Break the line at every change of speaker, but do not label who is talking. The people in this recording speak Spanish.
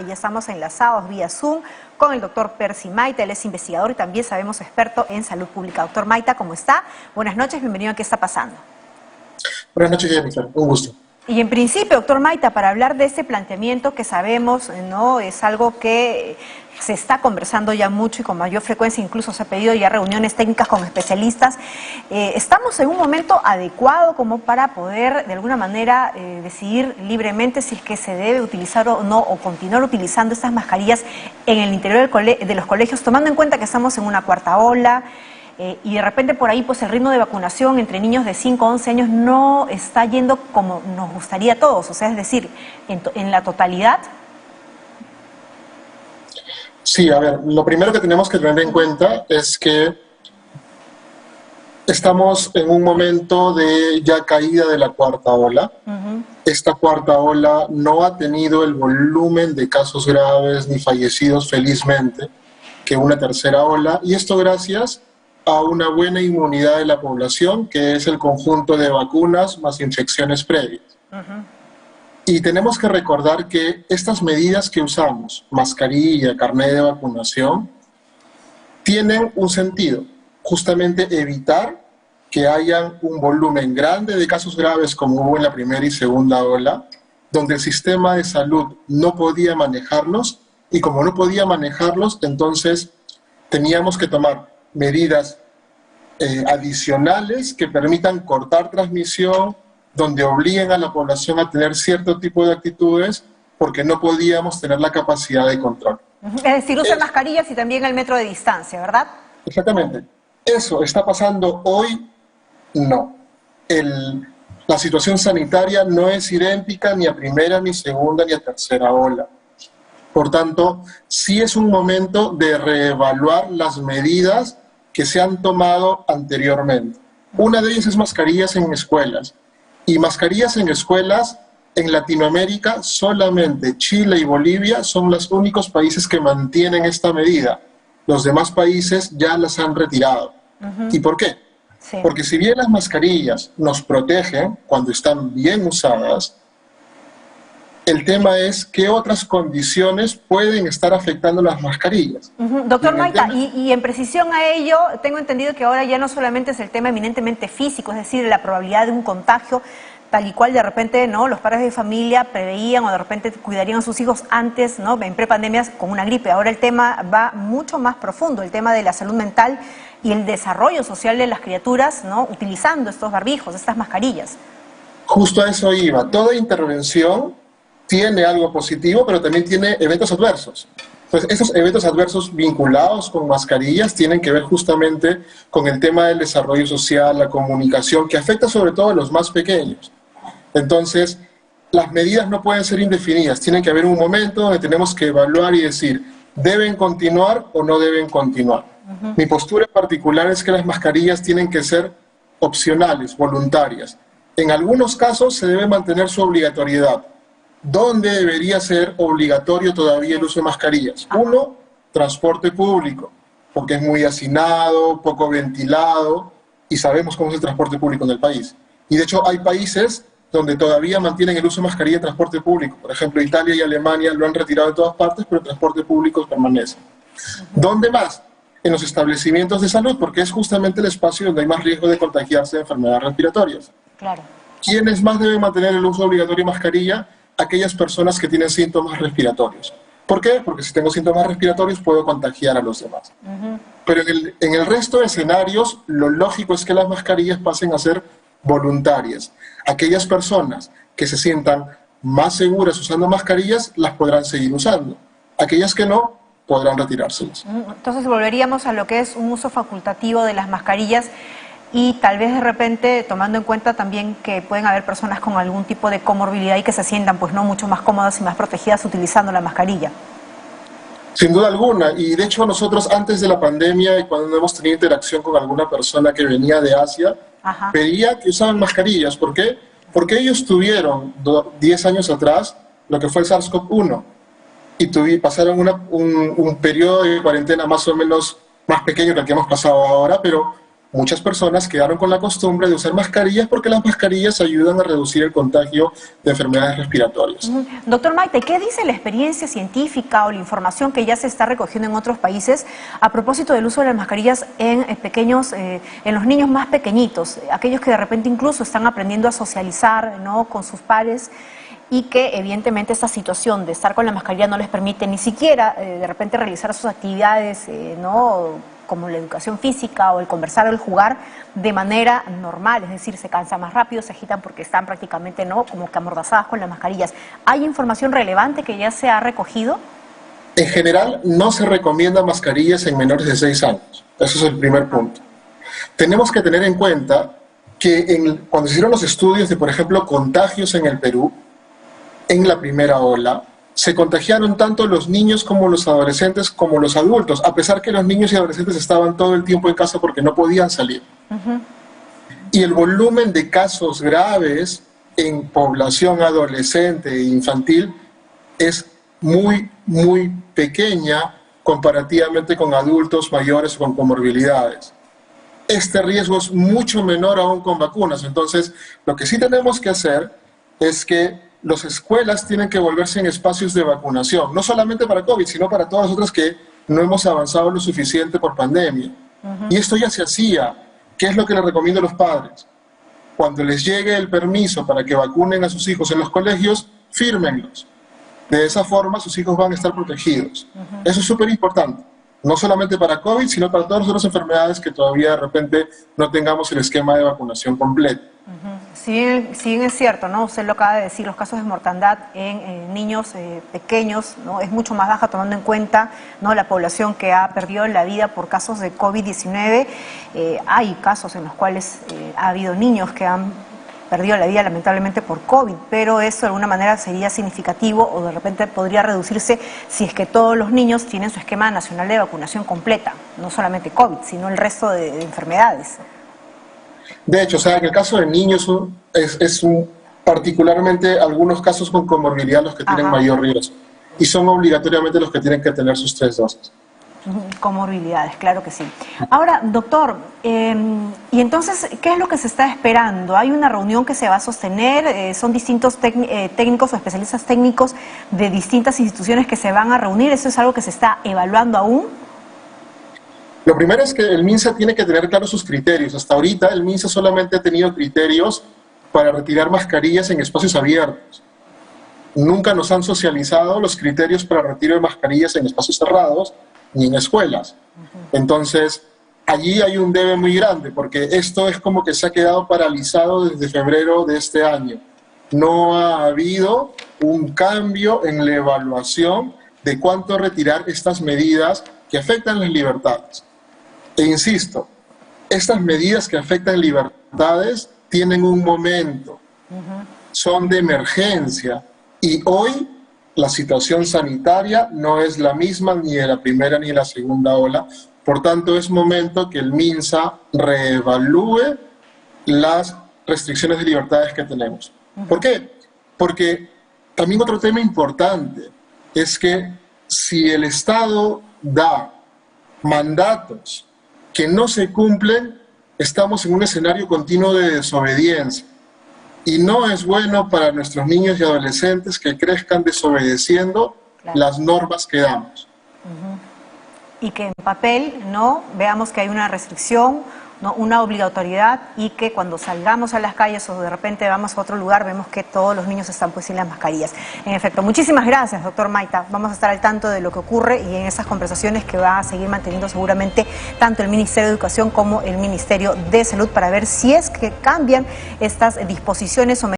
y ya estamos enlazados vía Zoom con el doctor Percy Maita. Él es investigador y también sabemos experto en salud pública. Doctor Maita, ¿cómo está? Buenas noches, bienvenido a ¿Qué está pasando?
Buenas noches, Jennifer. Un gusto.
Y en principio, doctor Maita, para hablar de este planteamiento que sabemos, ¿no?, es algo que se está conversando ya mucho y con mayor frecuencia, incluso se ha pedido ya reuniones técnicas con especialistas. ¿Estamos en un momento adecuado como para poder, de alguna manera, decidir libremente si es que se debe utilizar o no, o continuar utilizando estas mascarillas en el interior de los colegios, tomando en cuenta que estamos en una cuarta ola? Y de repente por ahí pues el ritmo de vacunación entre niños de 5 a 11 años no está yendo como nos gustaría a todos, o sea, es decir, en la totalidad.
Sí, a ver, lo primero que tenemos que tener en cuenta es que estamos en un momento de ya caída de la cuarta ola. Esta cuarta ola no ha tenido el volumen de casos graves ni fallecidos, felizmente, que una tercera ola, y esto gracias a una buena inmunidad de la población, que es el conjunto de vacunas más infecciones previas. Y tenemos que recordar que estas medidas que usamos, mascarilla, carnet de vacunación, tienen un sentido, justamente evitar que haya un volumen grande de casos graves como hubo en la primera y segunda ola, donde el sistema de salud no podía manejarlos, y como no podía manejarlos, entonces teníamos que tomar medidas adicionales que permitan cortar transmisión, donde obliguen a la población a tener cierto tipo de actitudes, porque no podíamos tener la capacidad de control.
Es decir, usen mascarillas y también el metro de distancia, ¿verdad?
Exactamente. ¿Eso está pasando hoy? No. La situación sanitaria no es idéntica ni a primera, ni segunda, ni a tercera ola. Por tanto, sí es un momento de reevaluar las medidas que se han tomado anteriormente. Una de ellas es mascarillas en escuelas. Y mascarillas en escuelas, en Latinoamérica, solamente Chile y Bolivia son los únicos países que mantienen esta medida. Los demás países ya las han retirado. ¿Y por qué?
Sí.
Porque si bien las mascarillas nos protegen cuando están bien usadas, el tema es qué otras condiciones pueden estar afectando las mascarillas.
Doctor Maita, y en precisión a ello, tengo entendido que ahora ya no solamente es el tema eminentemente físico, es decir, la probabilidad de un contagio, tal y cual de repente, ¿no?, los padres de familia preveían o de repente cuidarían a sus hijos antes, ¿no?, en prepandemias con una gripe. Ahora el tema va mucho más profundo, el tema de la salud mental y el desarrollo social de las criaturas, ¿no?, utilizando estos barbijos, estas mascarillas.
Justo a eso iba. Toda intervención tiene algo positivo, pero también tiene eventos adversos. Entonces, esos eventos adversos vinculados con mascarillas tienen que ver justamente con el tema del desarrollo social, la comunicación, que afecta sobre todo a los más pequeños. Entonces, las medidas no pueden ser indefinidas, tienen que haber un momento donde tenemos que evaluar y decir, ¿deben continuar o no deben continuar? Mi postura en particular es que las mascarillas tienen que ser opcionales, voluntarias. En algunos casos se debe mantener su obligatoriedad. ¿Dónde debería ser obligatorio todavía el uso de mascarillas? Uno, transporte público, porque es muy hacinado, poco ventilado, y sabemos cómo es el transporte público en el país. Y de hecho hay países donde todavía mantienen el uso de mascarilla en transporte público. Por ejemplo, Italia y Alemania lo han retirado de todas partes, pero el transporte público permanece. ¿Dónde más? En los establecimientos de salud, porque es justamente el espacio donde hay más riesgo de contagiarse de enfermedades respiratorias.
Claro.
¿Quiénes más deben mantener el uso obligatorio de mascarilla? Aquellas personas que tienen síntomas respiratorios. ¿Por qué? Porque si tengo síntomas respiratorios puedo contagiar a los demás. Pero en el resto de escenarios, lo lógico es que las mascarillas pasen a ser voluntarias. Aquellas personas que se sientan más seguras usando mascarillas, las podrán seguir usando. Aquellas que no, podrán retirárselas.
Entonces volveríamos a lo que es un uso facultativo de las mascarillas, y tal vez de repente tomando en cuenta también que pueden haber personas con algún tipo de comorbilidad y que se sientan pues no mucho más cómodas y más protegidas utilizando la mascarilla.
Sin duda alguna, y de hecho nosotros antes de la pandemia y cuando hemos tenido interacción con alguna persona que venía de Asia, pedía que usaban mascarillas. ¿Por qué? Porque ellos tuvieron 10 años atrás lo que fue el SARS-CoV-1 y pasaron un periodo de cuarentena más o menos más pequeño que el que hemos pasado ahora, pero muchas personas quedaron con la costumbre de usar mascarillas porque las mascarillas ayudan a reducir el contagio de enfermedades respiratorias.
Doctor Maite, ¿qué dice la experiencia científica o la información que ya se está recogiendo en otros países a propósito del uso de las mascarillas en los niños más pequeñitos, aquellos que de repente incluso están aprendiendo a socializar, ¿no?, con sus pares, y que evidentemente esta situación de estar con la mascarilla no les permite ni siquiera de repente realizar sus actividades, ¿no?, como la educación física o el conversar o el jugar de manera normal, es decir, se cansan más rápido, se agitan porque están prácticamente, ¿no?, como que amordazadas con las mascarillas? ¿Hay información relevante que ya se ha recogido?
En general, no se recomienda mascarillas en menores de 6 años. Ese es el primer punto. Tenemos que tener en cuenta que cuando se hicieron los estudios de, por ejemplo, contagios en el Perú, en la primera ola, se contagiaron tanto los niños como los adolescentes como los adultos, a pesar que los niños y adolescentes estaban todo el tiempo en casa porque no podían salir. Y el volumen de casos graves en población adolescente e infantil es muy, muy pequeña comparativamente con adultos mayores o con comorbilidades. Este riesgo es mucho menor aún con vacunas. Entonces, lo que sí tenemos que hacer es que las escuelas tienen que volverse en espacios de vacunación, no solamente para COVID, sino para todas las otras que no hemos avanzado lo suficiente por pandemia. Y esto ya se hacía. ¿Qué es lo que les recomiendo a los padres? Cuando les llegue el permiso para que vacunen a sus hijos en los colegios, fírmenlos. De esa forma sus hijos van a estar protegidos. Eso es súper importante. No solamente para COVID, sino para todas las otras enfermedades que todavía de repente no tengamos el esquema de vacunación completo.
Si bien es cierto, ¿no?, usted lo acaba de decir, los casos de mortandad en niños pequeños, ¿no?, es mucho más baja tomando en cuenta, ¿no?, la población que ha perdido la vida por casos de COVID-19. Hay casos en los cuales ha habido niños que han perdido la vida lamentablemente por COVID, pero eso de alguna manera sería significativo o de repente podría reducirse si es que todos los niños tienen su esquema nacional de vacunación completa, no solamente COVID, sino el resto de enfermedades.
De hecho, o sea, en el caso de niños particularmente algunos casos con comorbilidad los que tienen mayor riesgo y son obligatoriamente los que tienen que tener sus 3 dosis.
Comorbilidades, claro que sí. Ahora, doctor, y entonces, ¿qué es lo que se está esperando? ¿Hay una reunión que se va a sostener? ¿Son distintos técnicos o especialistas técnicos de distintas instituciones que se van a reunir? ¿Eso es algo que se está evaluando aún?
Lo primero es que el MINSA tiene que tener claros sus criterios. Hasta ahorita el MINSA solamente ha tenido criterios para retirar mascarillas en espacios abiertos. Nunca nos han socializado los criterios para retiro de mascarillas en espacios cerrados ni en escuelas. Entonces, allí hay un debe muy grande, porque esto es como que se ha quedado paralizado desde febrero de este año. No ha habido un cambio en la evaluación de cuánto retirar estas medidas que afectan las libertades. E insisto, estas medidas que afectan libertades tienen un momento, son de emergencia, y hoy la situación sanitaria no es la misma ni de la primera ni de la segunda ola. Por tanto, es momento que el MINSA reevalúe las restricciones de libertades que tenemos. ¿Por qué? Porque también otro tema importante es que si el Estado da mandatos que no se cumplen, estamos en un escenario continuo de desobediencia. Y no es bueno para nuestros niños y adolescentes que crezcan desobedeciendo las normas que damos.
Y que en papel no veamos que hay una restricción, ¿no?, una obligatoriedad, y que cuando salgamos a las calles o de repente vamos a otro lugar vemos que todos los niños están pues sin las mascarillas. En efecto, muchísimas gracias, doctor Maita. Vamos a estar al tanto de lo que ocurre y en esas conversaciones que va a seguir manteniendo seguramente tanto el Ministerio de Educación como el Ministerio de Salud para ver si es que cambian estas disposiciones.